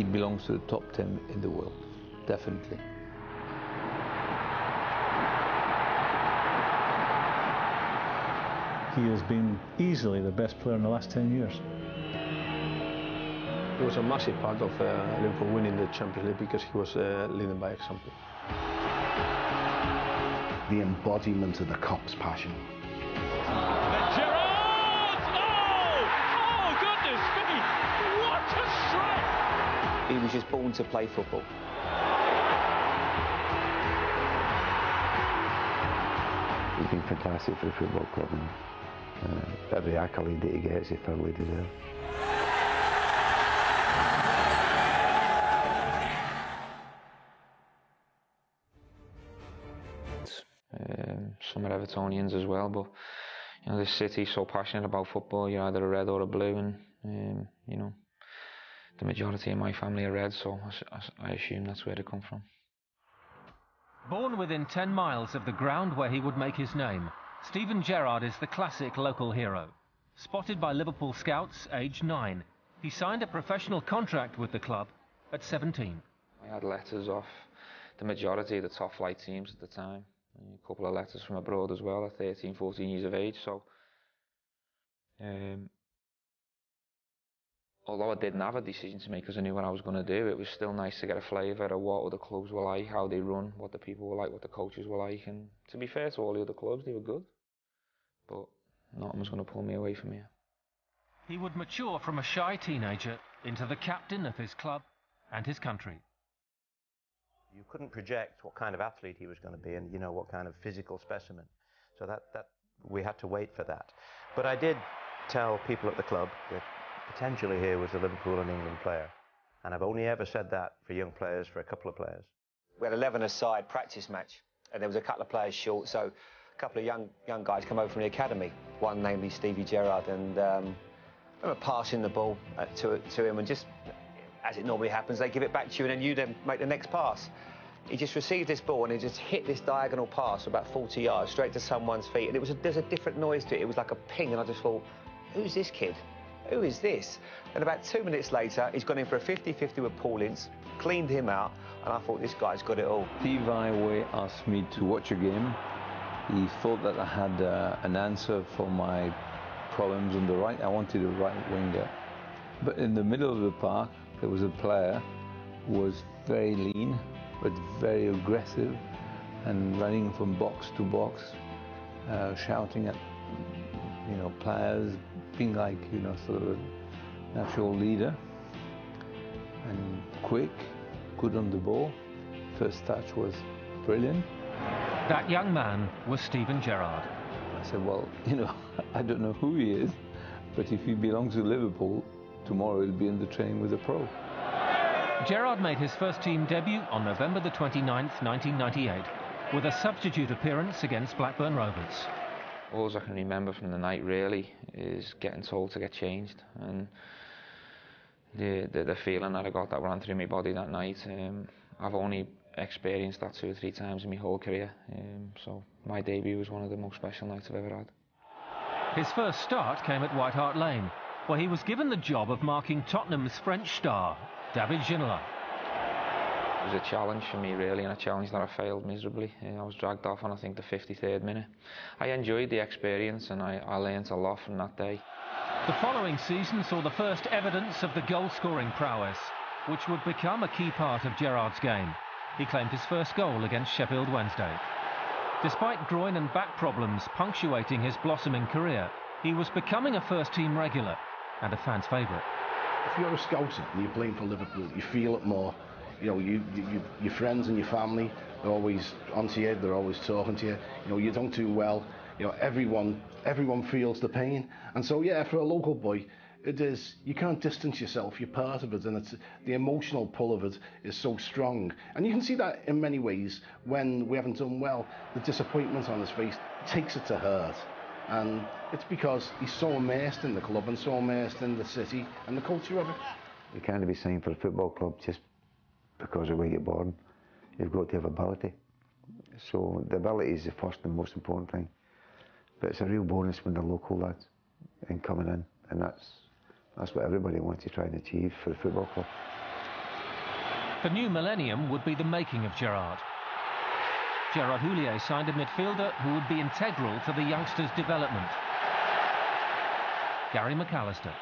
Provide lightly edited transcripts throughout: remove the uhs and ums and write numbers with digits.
he belongs to the top 10 in the world, definitely. He has been easily the best player in the last 10 years. He was a massive part of Liverpool winning the Champions League because he was leading by example. The embodiment of the Kop's passion. Gerrard! Oh, goodness me! What a strike! He was just born to play football. He's been fantastic for the football club, and every accolade that he gets, he thoroughly deserves. Some are Evertonians as well, but you know, this city's so passionate about football. You're either a red or a blue, and you know, the majority of my family are red, so I assume that's where they come from. Born within 10 miles of the ground where he would make his name, Steven Gerrard is the classic local hero. Spotted by Liverpool scouts aged 9, he signed a professional contract with the club at 17. I had letters off the majority of the top flight teams at the time. A couple of letters from abroad as well at 13, 14 years of age. So, although I didn't have a decision to make because I knew what I was going to do, it was still nice to get a flavour of what other clubs were like, how they run, what the people were like, what the coaches were like. And to be fair to all the other clubs, they were good. But nothing was going to pull me away from here. He would mature from a shy teenager into the captain of his club and his country. You couldn't project what kind of athlete he was going to be and, you know, what kind of physical specimen. So that we had to wait for that. But I did tell people at the club that potentially here was a Liverpool and England player. And I've only ever said that for young players, for a couple of players. We had 11-a-side practice match, and there was a couple of players short, so a couple of young guys come over from the academy. One, namely Stevie Gerrard, and I remember passing the ball to him, and just, as it normally happens, they give it back to you, and then you then make the next pass. He just received this ball, and he just hit this diagonal pass about 40 yards, straight to someone's feet, and there's a different noise to it. It was like a ping, and I just thought, who's this kid? Who is this? And about 2 minutes later, he's gone in for a 50-50 with Paul Ince, cleaned him out, and I thought, this guy's got it all. Steve Iway asked me to watch a game. He thought that I had an answer for my problems on the right. I wanted a right winger. But in the middle of the park, there was a player who was very lean, but very aggressive, and running from box to box, shouting at, you know, players, being like, you know, sort of a natural leader, and quick, good on the ball. First touch was brilliant. That young man was Steven Gerrard. I said, well, you know, I don't know who he is, but if he belongs to Liverpool, tomorrow he'll be in the training with a pro. Gerrard made his first team debut on November the 29th, 1998, with a substitute appearance against Blackburn Rovers. All I can remember from the night really is getting told to get changed, and the feeling that I got that ran through my body that night. I've only experienced that 2 or 3 times in my whole career, so my debut was one of the most special nights I've ever had. His first start came at White Hart Lane, where he was given the job of marking Tottenham's French star, David Ginola. It was a challenge for me really, and a challenge that I failed miserably. I was dragged off on, I think, the 53rd minute. I enjoyed the experience, and I learnt a lot from that day. The following season saw the first evidence of the goal-scoring prowess, which would become a key part of Gerrard's game. He claimed his first goal against Sheffield Wednesday. Despite groin and back problems punctuating his blossoming career, he was becoming a first-team regular and a fan's favourite. If you're a scouser and you're playing for Liverpool, you feel it more. You know, your friends and your family are always onto you, they're always talking to you. You know, you don't do well. You know, everyone feels the pain. And so, yeah, for a local boy, it is, you can't distance yourself, you're part of it, and it's, the emotional pull of it is so strong. And you can see that in many ways when we haven't done well. The disappointment on his face takes it to heart. And it's because he's so immersed in the club and so immersed in the city and the culture of it. You can't be signed for a football club just because of where you're born. You've got to have ability. So the ability is the first and most important thing. But it's a real bonus when they're local lads and coming in, and that's what everybody wants to try and achieve for the football club. The new millennium would be the making of Gerrard. Gerard Houllier signed a midfielder who would be integral to the youngster's development. Gary McAllister.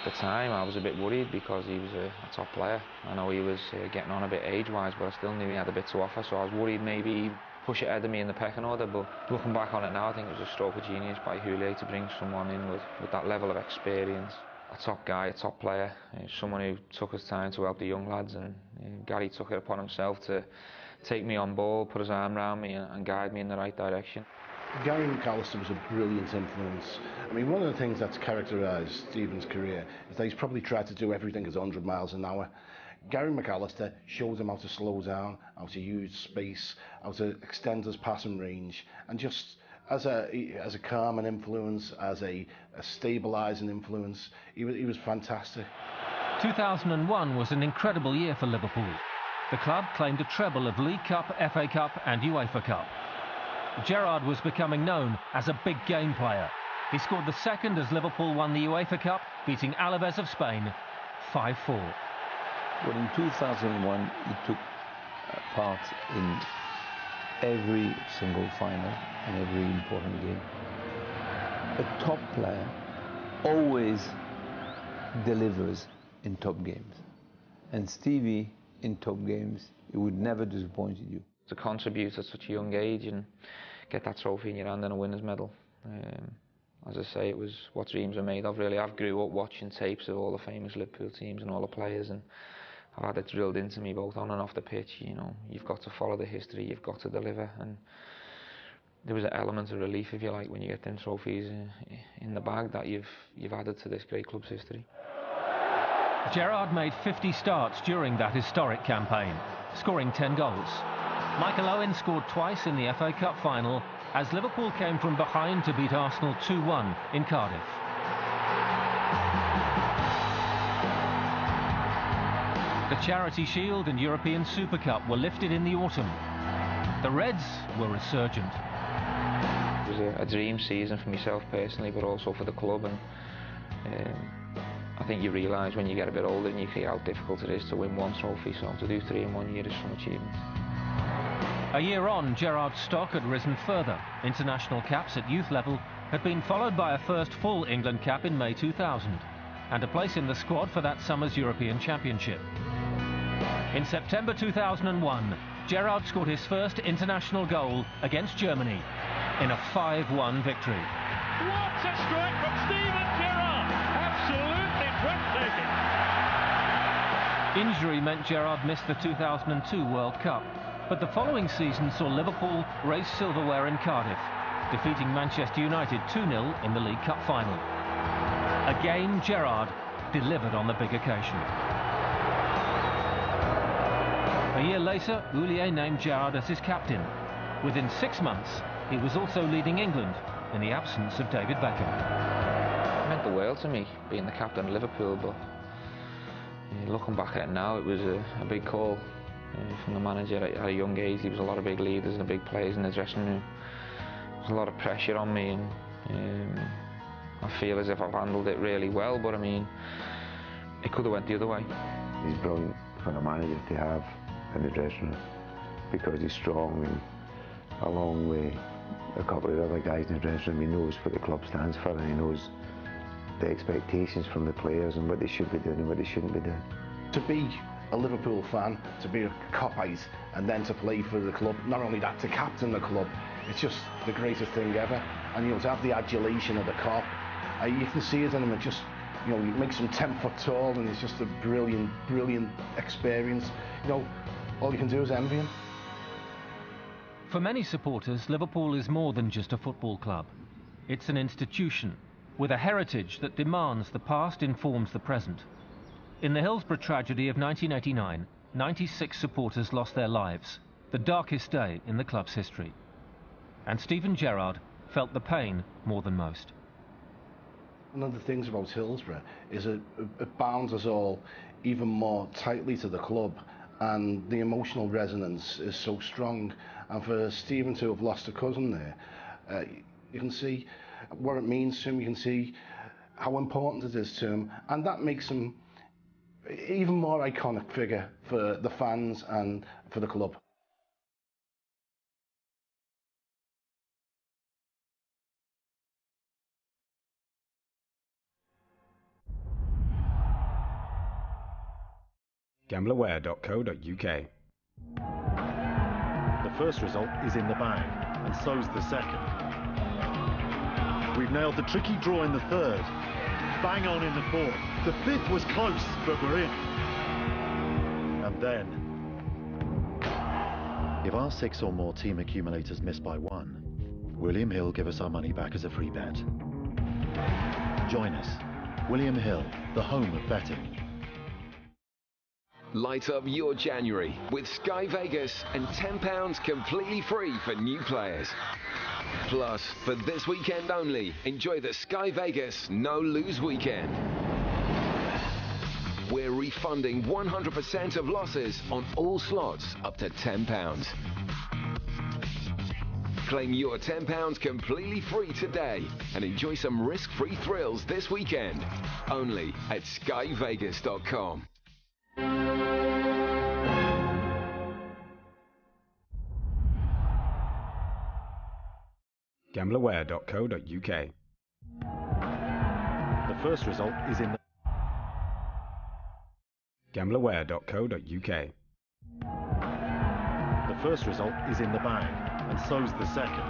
At the time I was a bit worried because he was a top player. I know he was getting on a bit age-wise, but I still knew he had a bit to offer, so I was worried maybe he'd push it ahead of me in the pecking order. But looking back on it now, I think it was a stroke of genius by Houllier to bring someone in with that level of experience. A top guy, a top player, someone who took his time to help the young lads, and Gary took it upon himself to take me on board, put his arm around me and guide me in the right direction. Gary McAllister was a brilliant influence. I mean, one of the things that's characterised Stephen's career is that he's probably tried to do everything at 100 miles an hour. Gary McAllister showed him how to slow down, how to use space, how to extend his passing range, and just as a calming influence, as a stabilising influence, he was fantastic. 2001 was an incredible year for Liverpool. The club claimed a treble of League Cup, FA Cup and UEFA Cup. Gerrard was becoming known as a big game player. He scored the second as Liverpool won the UEFA Cup, beating Alaves of Spain 5-4. Well, in 2001, he took part in every single final and every important game. A top player always delivers in top games. And Stevie, in top games, he would never disappoint you. To contribute at such a young age and get that trophy in your hand and a winner's medal. As I say, it was what dreams are made of, really. I've grew up watching tapes of all the famous Liverpool teams and all the players, and I've had it drilled into me both on and off the pitch. You know, you've got to follow the history, you've got to deliver, and there was an element of relief, if you like, when you get them trophies in the bag that you've added to this great club's history. Gerrard made 50 starts during that historic campaign, scoring 10 goals. Michael Owen scored twice in the FA Cup final as Liverpool came from behind to beat Arsenal 2-1 in Cardiff. The Charity Shield and European Super Cup were lifted in the autumn. The Reds were resurgent. It was a dream season for myself personally, but also for the club, and I think you realise when you get a bit older and you see how difficult it is to win one trophy, so to do 3 in 1 year is some achievement. A year on, Gerrard's stock had risen further. International caps at youth level had been followed by a first full England cap in May 2000 and a place in the squad for that summer's European Championship. In September 2001, Gerrard scored his first international goal against Germany in a 5-1 victory. What a strike from Steven Gerrard! Absolutely breathtaking! Injury meant Gerrard missed the 2002 World Cup, but the following season saw Liverpool raise silverware in Cardiff, defeating Manchester United 2-0 in the League Cup final. Again, Gerrard delivered on the big occasion. A year later, Houllier named Gerrard as his captain. Within 6 months, he was also leading England in the absence of David Beckham. It meant the world to me, being the captain of Liverpool, but looking back at it now, it was a big call from the manager at a young age. There was a lot of big leaders and big players in the dressing room. There was a lot of pressure on me, and I feel as if I've handled it really well, but I mean, it could have went the other way. He's brilliant for a manager to have in the dressing room because he's strong, and along with a couple of other guys in the dressing room, he knows what the club stands for, and he knows the expectations from the players and what they should be doing and what they shouldn't be doing. To be a Liverpool fan, to be a Copite, and then to play for the club, not only that, to captain the club, it's just the greatest thing ever. And, you know, to have the adulation of the Cop, you can see it in him. It just, you know, he makes him 10 foot tall, and it's just a brilliant, brilliant experience. You know, all you can do is envy him. For many supporters, Liverpool is more than just a football club. It's an institution with a heritage that demands the past informs the present. In the Hillsborough tragedy of 1989, 96 supporters lost their lives, the darkest day in the club's history. And Steven Gerrard felt the pain more than most. One of the things about Hillsborough is it bounds us all even more tightly to the club, and the emotional resonance is so strong. And for Steven to have lost a cousin there, you can see what it means to him, you can see how important it is to him, and that makes him even more iconic figure for the fans and for the club. Gamblerware.co.uk. The first result is in the bag, and so's the second. We've nailed the tricky draw in the third, bang on in the fourth. The fifth was close, but we're in. And then, if our 6 or more team accumulators miss by 1, William Hill give us our money back as a free bet. Join us, William Hill, the home of betting. Light up your January with Sky Vegas and £10 completely free for new players. Plus, for this weekend only, enjoy the Sky Vegas No Lose Weekend. We're refunding 100% of losses on all slots up to £10. Claim your £10 completely free today and enjoy some risk-free thrills this weekend. Only at skyvegas.com. Gamblerware.co.uk. The first result is in the... Gamblerware.co.uk. The first result is in the bag, and so's the second.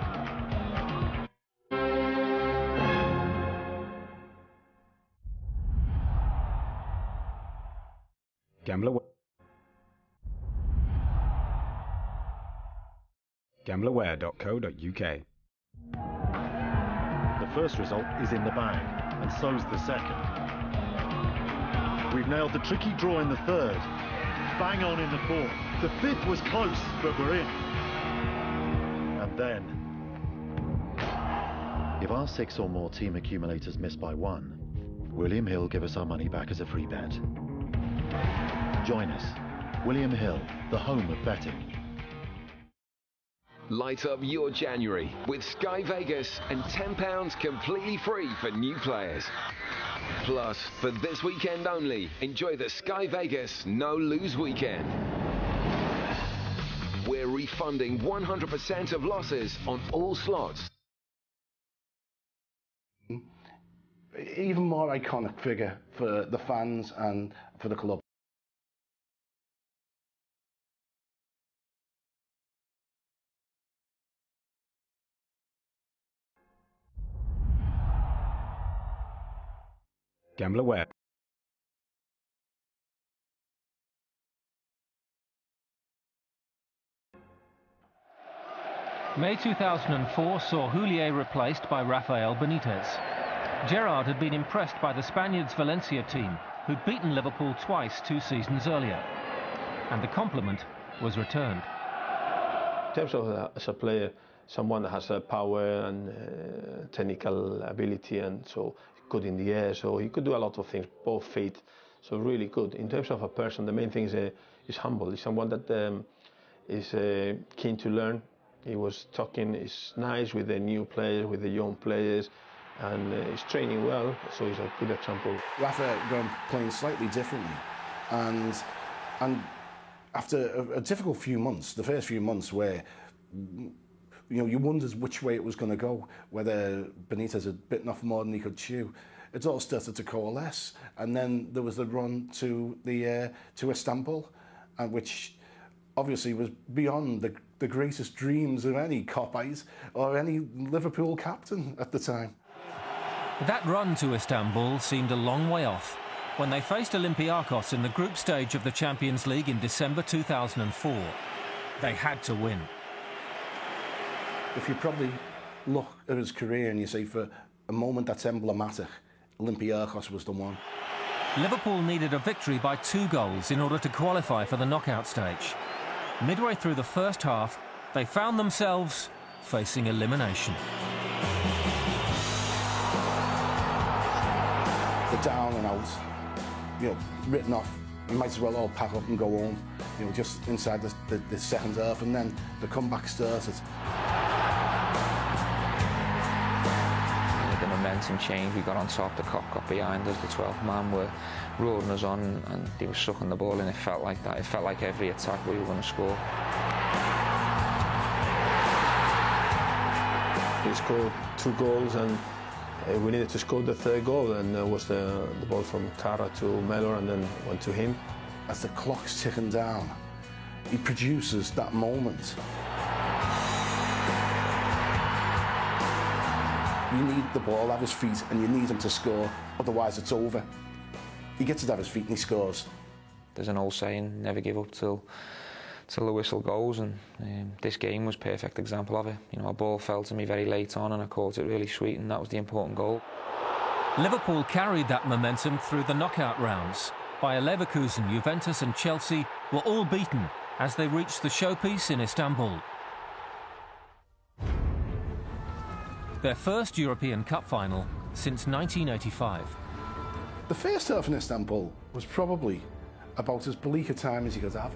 Gamblerware.co.uk. The first result is in the bag, and so's the second. We've nailed the tricky draw in the third, bang on in the fourth. The fifth was close, but we're in. And then, if our 6 or more team accumulators miss by 1, William Hill give us our money back as a free bet. Join us, William Hill, the home of betting. Light up your January with Sky Vegas and £10 completely free for new players. Plus, for this weekend only, enjoy the Sky Vegas No Lose Weekend. We're refunding 100% of losses on all slots. Even more iconic figure for the fans and for the club. Gamblerware. May 2004 saw Houllier replaced by Rafael Benitez. Gerrard had been impressed by the Spaniards' Valencia team, who'd beaten Liverpool twice 2 seasons earlier. And the compliment was returned. In terms of as a player, someone that has power and technical ability, and so good in the air, so he could do a lot of things, both feet, so really good. In terms of a person, the main thing is humble. He's someone that is keen to learn. He was talking, is nice with the new players, with the young players, and he's training well, so he's a good example. Rafa going playing slightly differently, and after a difficult few months, the first few months where you wondered which way it was going to go, whether Benitez had bitten off more than he could chew. It all started to coalesce, and then there was the run to Istanbul, which obviously was beyond the greatest dreams of any Kopite or any Liverpool captain at the time. That run to Istanbul seemed a long way off when they faced Olympiacos in the group stage of the Champions League in December 2004. They had to win. If you probably look at his career and you say, for a moment that's emblematic, Olympiacos was the one. Liverpool needed a victory by 2 goals in order to qualify for the knockout stage. Midway through the first half, they found themselves facing elimination. The down and out, written off. You might as well all pack up and go home, just inside the second half, and then the comeback started. They're going to momentum changed. We got on top, the Kop got behind us, the 12th man were roaring us on, and they were sucking the ball, and it felt like that. It felt like every attack we were going to score. We scored 2 goals, and we needed to score the 3rd goal, and it was the ball from Kara to Mellor, and then went to him. As the clock's ticking down, he produces that moment. You need the ball at his feet, and you need him to score, otherwise it's over. He gets it at his feet and he scores. There's an old saying, never give up till the whistle goes, and this game was a perfect example of it. You know, a ball fell to me very late on and I caught it really sweet, and that was the important goal. Liverpool carried that momentum through the knockout rounds. Bayer Leverkusen, Juventus and Chelsea were all beaten as they reached the showpiece in Istanbul. Their first European Cup final since 1985. The first half in Istanbul was probably about as bleak a time as you could have.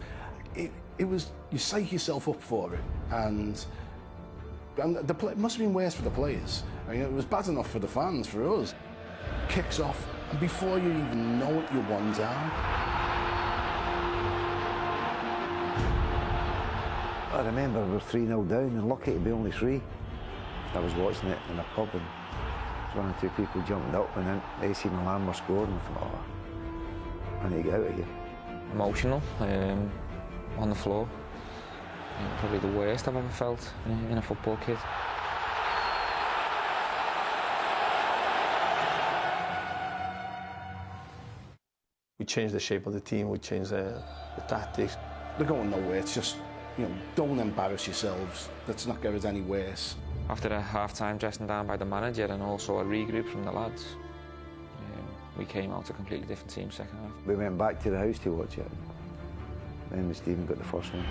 It was, you psych yourself up for it, and it must have been worse for the players. I mean, it was bad enough for the fans, for us. Kicks off, and before you even know it, you're 1 down. I remember we were 3-0 down, and lucky to be only 3. I was watching it in a pub, and there was 1 or 2 people jumping up, and then AC Milan were scoring, and I thought, oh, I need to get out of here. Emotional, on the floor. Probably the worst I've ever felt in a football kit. We changed the shape of the team, we changed the tactics. They're going nowhere, it's just, you know, don't embarrass yourselves. Let's not get it any worse. After a half-time dressing down by the manager and also a regroup from the lads, we came out a completely different team second half. We went back to the house to watch it. Then Stephen got the first one.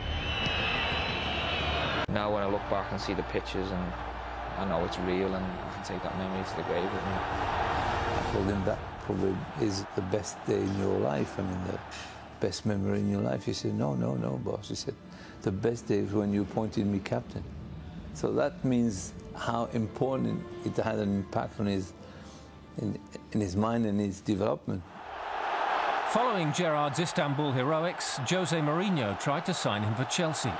Now when I look back and see the pictures, and I know it's real, and I can take that memory to the grave with me. I told him that probably is the best day in your life. I mean, the best memory in your life. He said, no, boss. He said, the best day is when you appointed me captain. So that means how important it had an impact on his, in his mind and his development. Following Gerrard's Istanbul heroics, Jose Mourinho tried to sign him for Chelsea.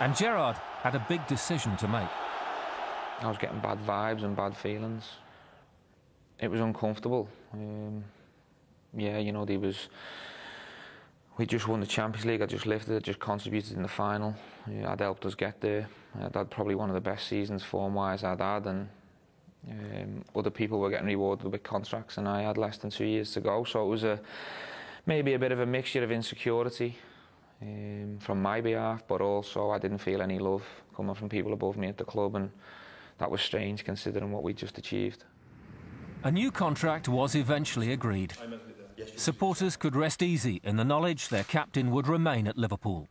And Gerrard had a big decision to make. I was getting bad vibes and bad feelings. It was uncomfortable. Yeah, you know, we just won the Champions League. I just lifted it, just contributed in the final. I'd helped us get there. I'd had probably one of the best seasons form-wise I'd had, and other people were getting rewarded with contracts, and I had less than 2 years to go. So it was maybe a bit of a mixture of insecurity from my behalf, but also I didn't feel any love coming from people above me at the club, and that was strange considering what we'd just achieved. A new contract was eventually agreed. Supporters could rest easy in the knowledge their captain would remain at Liverpool.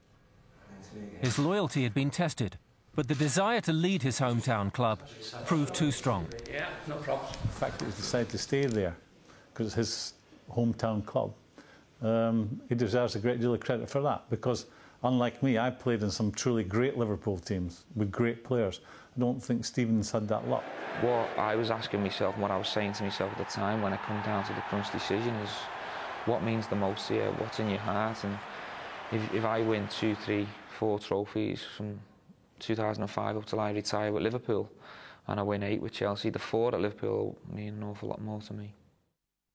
His loyalty had been tested, but the desire to lead his hometown club proved too strong. Yeah, no problem. The fact that he decided to stay there, because it's his hometown club, he deserves a great deal of credit for that, because unlike me, I played in some truly great Liverpool teams with great players. I don't think Stephen's had that luck. What I was asking myself, and what I was saying to myself at the time when it come down to the crunch decision, is what means the most to you, what's in your heart. And if I win 2, 3, 4 trophies from 2005 up till I retire with Liverpool, and I win 8 with Chelsea, the 4 at Liverpool mean an awful lot more to me.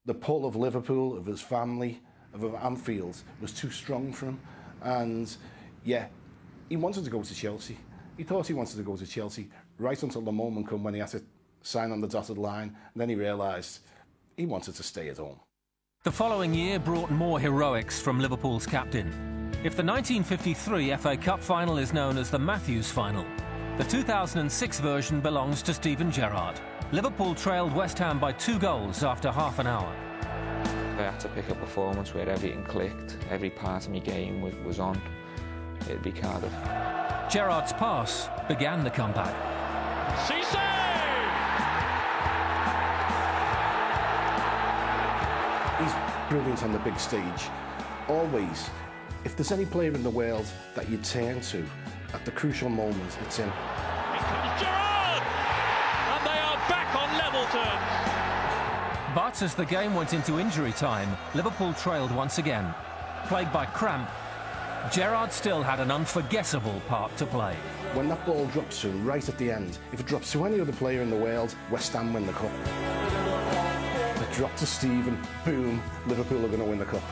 The pull of Liverpool, of his family, of Anfield, was too strong for him. And yeah, he wanted to go to Chelsea. He thought he wanted to go to Chelsea right until the moment come when he had to sign on the dotted line, and then he realised he wanted to stay at home. The following year brought more heroics from Liverpool's captain. If the 1953 FA Cup final is known as the Matthews Final, the 2006 version belongs to Steven Gerrard. Liverpool trailed West Ham by 2 goals after half an hour. If I had to pick a performance where everything clicked, every part of my game was on, it'd be Cardiff. Gerrard's pass began the comeback. Cisse! He's brilliant on the big stage. Always, if there's any player in the world that you turn to at the crucial moments, it's him. Here comes Gerrard! And they are back on level. double turns. But as the game went into injury time, Liverpool trailed once again. Plagued by cramp, Gerrard still had an unforgettable part to play. When that ball drops to him right at the end, if it drops to any other player in the world, West Ham win the cup. It dropped to Steven, boom, Liverpool are going to win the cup.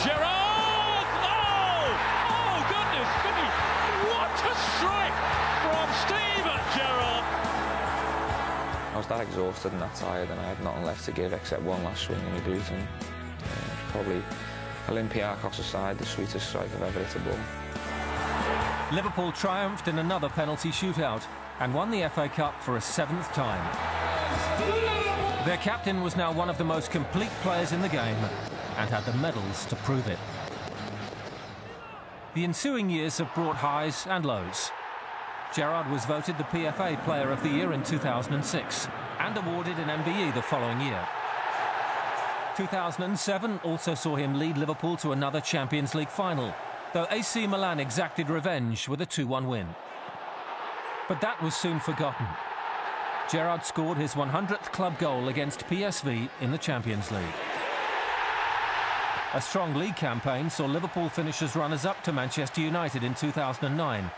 Gerrard! Oh, goodness me! What a strike from Steven Gerrard! I was that exhausted and that tired, and I had nothing left to give except one last swing in my boot, and probably Olympiacos aside, the sweetest strike I've ever hit a ball. Liverpool triumphed in another penalty shootout and won the FA Cup for a 7th time. Their captain was now one of the most complete players in the game and had the medals to prove it. The ensuing years have brought highs and lows. Gerrard was voted the PFA Player of the Year in 2006 and awarded an MBE the following year. 2007 also saw him lead Liverpool to another Champions League final, though AC Milan exacted revenge with a 2-1 win. But that was soon forgotten. Gerrard scored his 100th club goal against PSV in the Champions League. A strong league campaign saw Liverpool finish as runners-up to Manchester United in 2009,